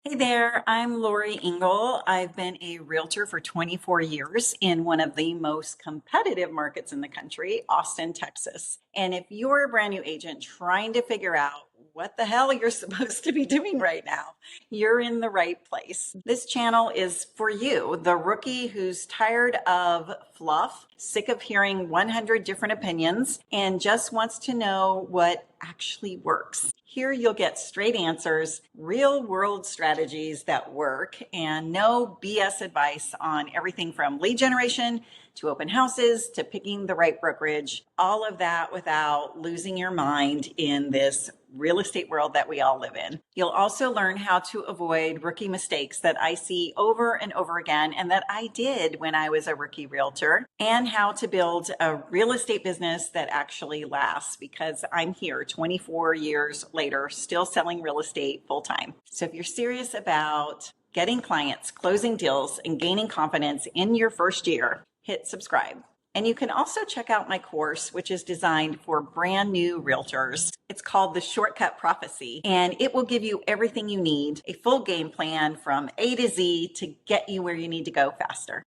Hey there, I'm Laurie Engle. I've been a realtor for 24 years in one of the most competitive markets in the country, Austin, Texas. And if you're a brand new agent trying to figure out what the hell you're supposed to be doing right now, you're in the right place. This channel is for you, the rookie who's tired of fluff, sick of hearing 100 different opinions, and just wants to know what actually works. Here you'll get straight answers, real world strategies that work, and no BS advice on everything from lead generation to open houses to picking the right brokerage. All of that without losing your mind in this real estate world that we all live in. You'll also learn how to avoid rookie mistakes that I see over and over again and that I did when I was a rookie realtor, and how to build a real estate business that actually lasts, because I'm here 24 years later still selling real estate full time. So if you're serious about getting clients, closing deals, and gaining confidence in your first year, hit subscribe. And you can also check out my course, which is designed for brand new realtors. It's called The Shortcut Prophecy, and it will give you everything you need, a full game plan from A to Z to get you where you need to go faster.